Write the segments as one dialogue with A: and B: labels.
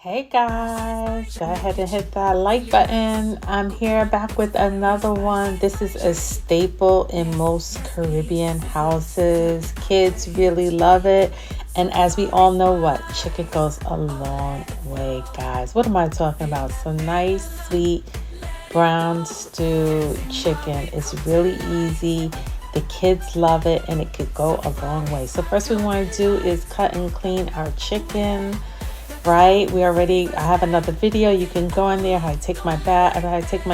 A: Hey guys, go ahead and hit that like button. I'm here back with another one. This is a staple in most Caribbean houses. Kids really love it. And as we all know, what chicken goes a long way, guys. What am I talking about? Some nice, sweet brown stew chicken. It's really easy. The kids love it and it could go a long way. So first we want to do is cut and clean our chicken. Right, I have another video. You can go in there. I take my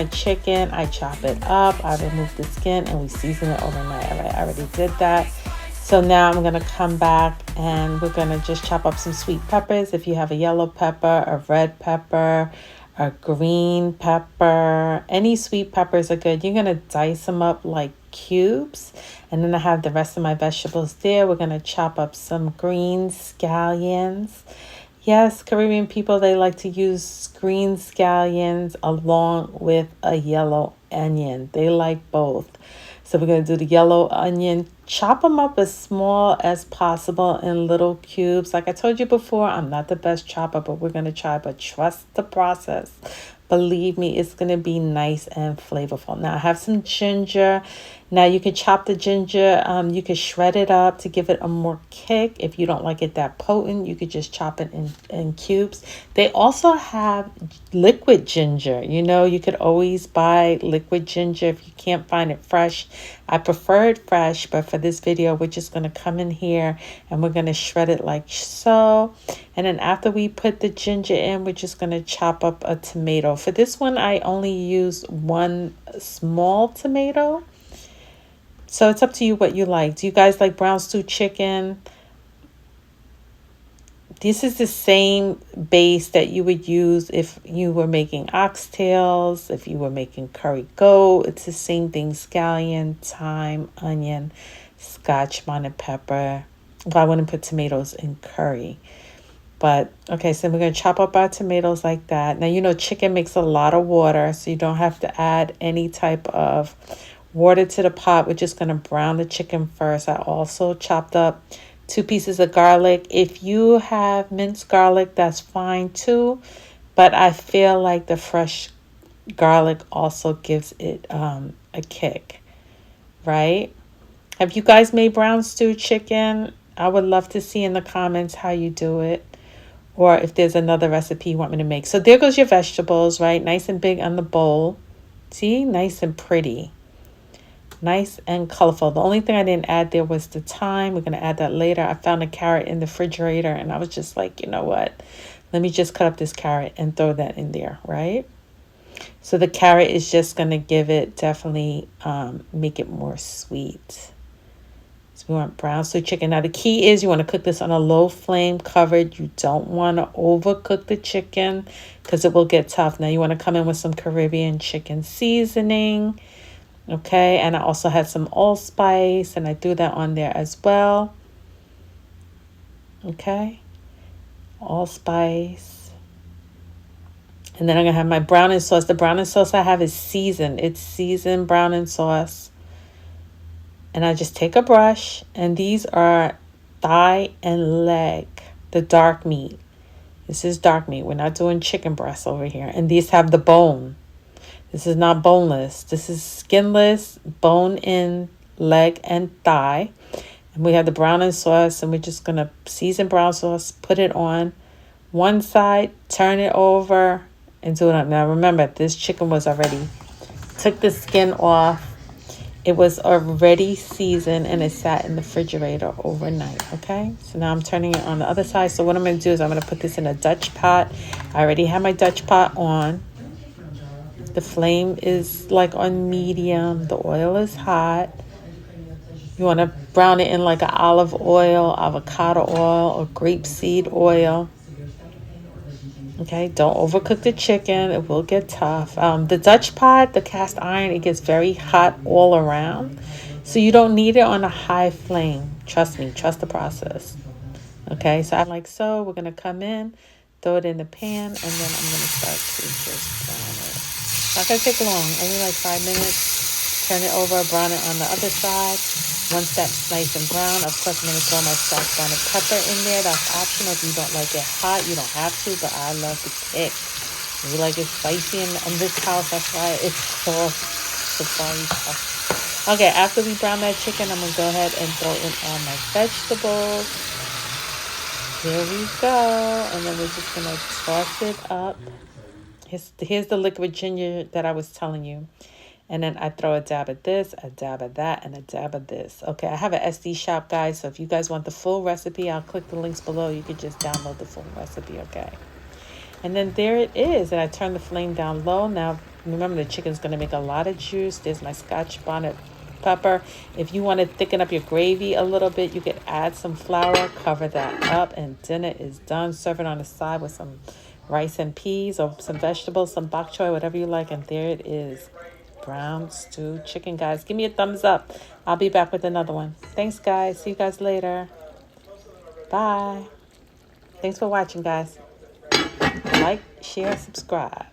A: chicken, I chop it up, I remove the skin, and we season it overnight. I already did that. So now I'm gonna come back and we're gonna just chop up some sweet peppers. If you have a yellow pepper, a red pepper, a green pepper, any sweet peppers are good. You're gonna dice them up like cubes. And then I have the rest of my vegetables there. We're gonna chop up some green scallions. Yes, Caribbean people, they like to use green scallions along with a yellow onion. They like both. So we're going to do the yellow onion. Chop them up as small as possible in little cubes. Like I told you before, I'm not the best chopper, but we're going to try. But trust the process. Believe me, it's going to be nice and flavorful. Now I have some ginger. Now you can chop the ginger. You can shred it up to give it a more kick. If you don't like it that potent, you could just chop it in cubes. They also have liquid ginger. You know, you could always buy liquid ginger if you can't find it fresh. I prefer it fresh, but for this video, we're just going to come in here and we're going to shred it like so. And then after we put the ginger in, we're just going to chop up a tomato. For this one, I only use one small tomato. So it's up to you what you like. Do you guys like brown stew chicken? This is the same base that you would use if you were making oxtails, if you were making curry goat. It's the same thing: scallion, thyme, onion, Scotch, bonnet pepper. Well, I wouldn't put tomatoes in curry. But, okay, so we're going to chop up our tomatoes like that. Now, you know, chicken makes a lot of water, so you don't have to add any type of water to the pot. We're just going to brown the chicken first. I also chopped up 2 pieces of garlic. If you have minced garlic, that's fine too. But I feel like the fresh garlic also gives it a kick, right? Have you guys made brown stew chicken? I would love to see in the comments how you do it. Or if there's another recipe you want me to make. So there goes your vegetables, right? Nice and big on the bowl. See? Nice and pretty. Nice and colorful. The only thing I didn't add there was the thyme. We're going to add that later. I found a carrot in the refrigerator and I was just like, you know what? Let me just cut up this carrot and throw that in there, right? So the carrot is just going to give it, definitely make it more sweet. So we want brown stew chicken. Now the key is you want to cook this on a low flame covered. You don't want to overcook the chicken because it will get tough. Now you want to come in with some Caribbean chicken seasoning. Okay, and I also had some allspice and I threw that on there as well. Okay, allspice. And then I'm going to have my browning sauce. The browning sauce I have is seasoned. It's seasoned browning sauce. And I just take a brush, and these are thigh and leg, the dark meat. This is dark meat. We're not doing chicken breasts over here. And these have the bone. This is not boneless. This is skinless, bone-in leg and thigh. And we have the browning sauce, and we're just going to season brown sauce, put it on one side, turn it over, and do it up. Now, remember, this chicken was already, took the skin off. It was already seasoned, and it sat in the refrigerator overnight, okay? So now I'm turning it on the other side. So what I'm going to do is I'm going to put this in a Dutch pot. I already have my Dutch pot on. The flame is like on medium. The oil is hot. You want to brown it in like an olive oil, avocado oil, or grapeseed oil. Okay, don't overcook the chicken. It will get tough. The Dutch pot, the cast iron, it gets very hot all around. So you don't need it on a high flame. Trust me, trust the process. Okay, so I'm like so. We're going to come in, throw it in the pan, and then I'm going to start to just brown it. Not going to take long, only like 5 minutes. Turn it over, brown it on the other side. Once that's nice and brown, of course, I'm going to throw my Scotch bonnet pepper in there. That's optional if you don't like it hot. You don't have to, but I love the kick. We like it spicy in this house. That's why it's called safari sauce. Okay, after we brown that chicken, I'm going to go ahead and throw in all my vegetables. Here we go. And then we're just going to toss it up. Here's the liquid ginger that I was telling you. And then I throw a dab of this, a dab of that, and a dab of this. Okay, I have an SD shop, guys. So if you guys want the full recipe, I'll click the links below. You could just download the full recipe, okay? And then there it is. And I turn the flame down low. Now, remember, the chicken's going to make a lot of juice. There's my Scotch bonnet pepper. If you want to thicken up your gravy a little bit, you could add some flour, cover that up, and dinner is done. Serve it on the side with some rice and peas or some vegetables, some bok choy, whatever you like. And there it is. Brown stew chicken, guys. Give me a thumbs up. I'll be back with another one. Thanks, guys. See you guys later. Bye. Thanks for watching, guys. Like, share, subscribe.